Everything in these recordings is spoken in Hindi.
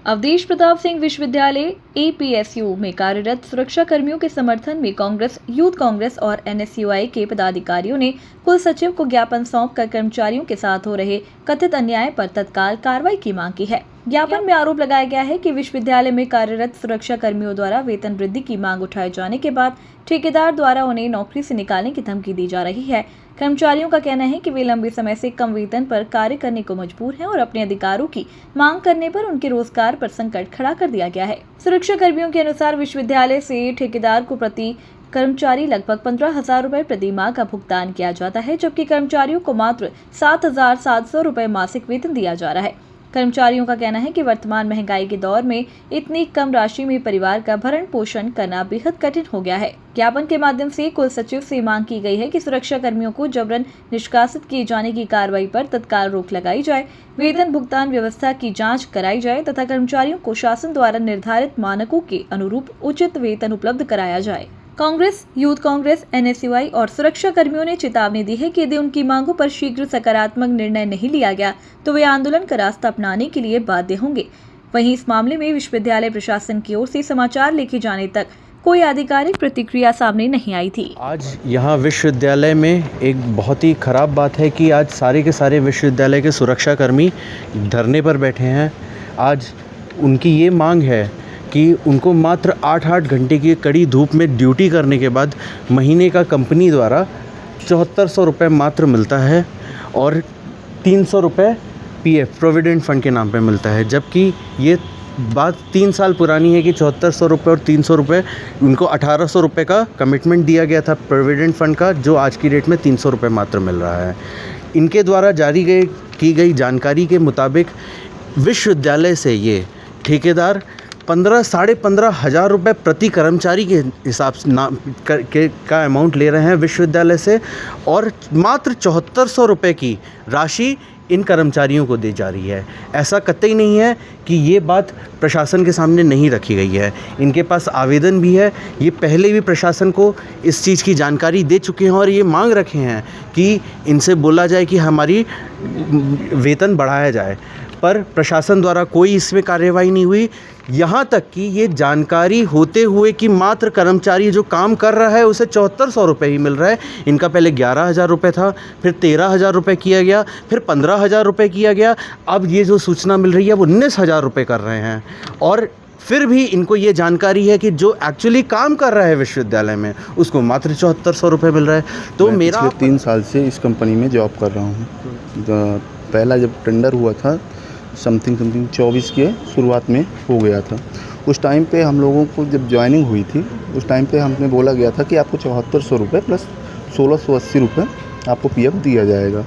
अवधेश प्रताप सिंह विश्वविद्यालय APSU में कार्यरत सुरक्षा कर्मियों के समर्थन में कांग्रेस, यूथ कांग्रेस और NSUI के पदाधिकारियों ने कुल सचिव को ज्ञापन सौंपकर कर्मचारियों के साथ हो रहे कथित अन्याय पर तत्काल कार्रवाई की मांग की है। ज्ञापन में आरोप लगाया गया है कि विश्वविद्यालय में कार्यरत सुरक्षा कर्मियों द्वारा वेतन वृद्धि की मांग उठाए जाने के बाद ठेकेदार द्वारा उन्हें नौकरी से निकालने की धमकी दी जा रही है। कर्मचारियों का कहना है कि वे लंबे समय से कम वेतन पर कार्य करने को मजबूर हैं और अपने अधिकारों की मांग करने पर उनके रोजगार पर संकट खड़ा कर दिया गया है। सुरक्षा कर्मियों के अनुसार विश्वविद्यालय से ठेकेदार को प्रति कर्मचारी लगभग 15,000 रुपए प्रति माह का भुगतान किया जाता है, जबकि कर्मचारियों को मात्र 7,700 रुपए मासिक वेतन दिया जा रहा है। कर्मचारियों का कहना है कि वर्तमान महंगाई के दौर में इतनी कम राशि में परिवार का भरण पोषण करना बेहद कठिन हो गया है। ज्ञापन के माध्यम से कुल सचिव से मांग की गई है कि सुरक्षा कर्मियों को जबरन निष्कासित किए जाने की कार्रवाई पर तत्काल रोक लगाई जाए, वेतन भुगतान व्यवस्था की जांच कराई जाए तथा कर्मचारियों को शासन द्वारा निर्धारित मानकों के अनुरूप उचित वेतन उपलब्ध कराया जाए। कांग्रेस, यूथ कांग्रेस, NSUI और सुरक्षा कर्मियों ने चेतावनी दी है कि यदि उनकी मांगों पर शीघ्र सकारात्मक निर्णय नहीं लिया गया तो वे आंदोलन का रास्ता अपनाने के लिए बाध्य होंगे। वहीं इस मामले में विश्वविद्यालय प्रशासन की ओर से समाचार लिखे जाने तक कोई आधिकारिक प्रतिक्रिया सामने नहीं आई थी। आज यहाँ विश्वविद्यालय में एक बहुत ही खराब बात है कि आज सारे के सारे विश्वविद्यालय के सुरक्षा कर्मी धरने पर बैठे हैं। आज उनकी ये मांग है कि उनको मात्र 8-8 घंटे की कड़ी धूप में ड्यूटी करने के बाद महीने का कंपनी द्वारा 7400 रुपये मात्र मिलता है और 300 रुपये PF प्रोविडेंट फ़ंड के नाम पे मिलता है, जबकि ये बात 3 साल पुरानी है कि 7400 रुपये और 300 रुपये उनको 1800 रुपये का कमिटमेंट दिया गया था प्रोविडेंट फ़ंड का, जो आज की डेट में 300 रुपये मात्र मिल रहा है। इनके द्वारा जारी की गई जानकारी के मुताबिक विश्वविद्यालय से ये ठेकेदार 15,000 से 15,500 रुपये प्रति कर्मचारी के हिसाब से का अमाउंट ले रहे हैं विश्वविद्यालय से और मात्र 7400 रुपये की राशि इन कर्मचारियों को दी जा रही है। ऐसा कतई नहीं है कि ये बात प्रशासन के सामने नहीं रखी गई है। इनके पास आवेदन भी है, ये पहले भी प्रशासन को इस चीज़ की जानकारी दे चुके हैं और ये मांग रखे हैं कि इनसे बोला जाए कि हमारी वेतन बढ़ाया जाए, पर प्रशासन द्वारा कोई इसमें कार्यवाही नहीं हुई। यहाँ तक कि ये जानकारी होते हुए कि मात्र कर्मचारी जो काम कर रहा है उसे 7400 रुपये ही मिल रहा है। इनका पहले 11,000 रुपये था, फिर 13,000 रुपये किया गया, फिर 15,000 रुपये किया गया। अब ये जो सूचना मिल रही है वो 19,000 रुपये कर रहे हैं और फिर भी इनको ये जानकारी है कि जो एक्चुअली काम कर रहा है विश्वविद्यालय में उसको मात्र 7400 रुपये मिल रहा है। तो मेरा पिछले 3 साल से इस कंपनी में जॉब कर रहा हूँ। पहला जब टेंडर हुआ था समथिंग 24 के शुरुआत में हो गया था, उस टाइम पे हम लोगों को जब ज्वाइनिंग हुई थी उस टाइम पे हमें बोला गया था कि आपको 7400 रुपये प्लस 1680 रुपये आपको PF दिया जाएगा।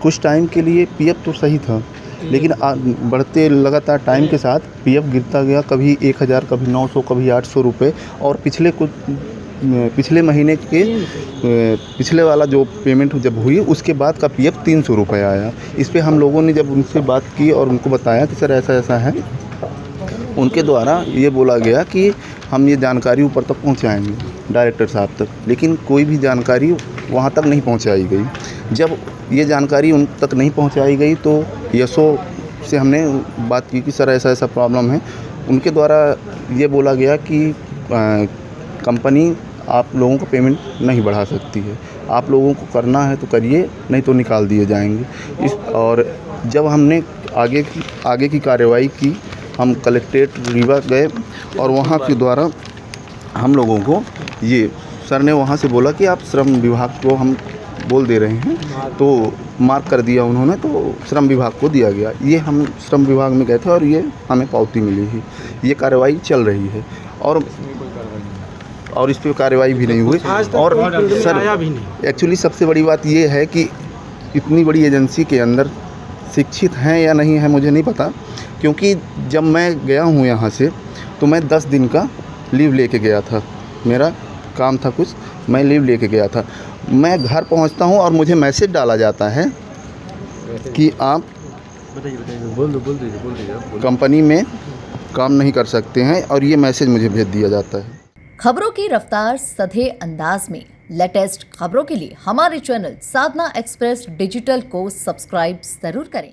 कुछ टाइम के लिए PF तो सही था, लेकिन बढ़ते लगातार टाइम के साथ PF गिरता गया, कभी 1000, कभी 900, कभी 800 रुपये और पिछले महीने के पिछले वाला जो पेमेंट जब हुई उसके बाद का PF 300 रुपये आया। इस पे हम लोगों ने जब उनसे बात की और उनको बताया कि सर ऐसा ऐसा है, उनके द्वारा ये बोला गया कि हम ये जानकारी ऊपर तक पहुंचाएंगे डायरेक्टर साहब तक, लेकिन कोई भी जानकारी वहां तक नहीं पहुंचाई गई। जब ये जानकारी उन तक नहीं पहुंचाई गई तो यशो से हमने बात की कि सर ऐसा ऐसा प्रॉब्लम है। उनके द्वारा ये बोला गया कि कंपनी आप लोगों को पेमेंट नहीं बढ़ा सकती है, आप लोगों को करना है तो करिए, नहीं तो निकाल दिए जाएंगे। और जब हमने आगे की कार्रवाई की, हम कलेक्ट्रेट रीवा गए और वहाँ के द्वारा हम लोगों को ये सर ने वहाँ से बोला कि आप श्रम विभाग को हम बोल दे रहे हैं, तो मार्क कर दिया उन्होंने, तो श्रम विभाग को दिया गया। ये हम श्रम विभाग में गए थे और ये हमें पावती मिली है। ये कार्रवाई चल रही है और इस पर कार्रवाई भी नहीं हुई। और सर एक्चुअली सबसे बड़ी बात ये है कि इतनी बड़ी एजेंसी के अंदर शिक्षित हैं या नहीं है मुझे नहीं पता, क्योंकि जब मैं गया हूँ यहाँ से तो मैं 10 दिन का लीव लेके गया था, मेरा काम था कुछ, मैं लीव लेके गया था। मैं घर पहुँचता हूँ और मुझे मैसेज डाला जाता है कि आप कंपनी में काम नहीं कर सकते हैं और ये मैसेज मुझे भेज दिया जाता है। खबरों की रफ्तार सधे अंदाज में लेटेस्ट खबरों के लिए हमारे चैनल साधना एक्सप्रेस डिजिटल को सब्सक्राइब जरूर करें।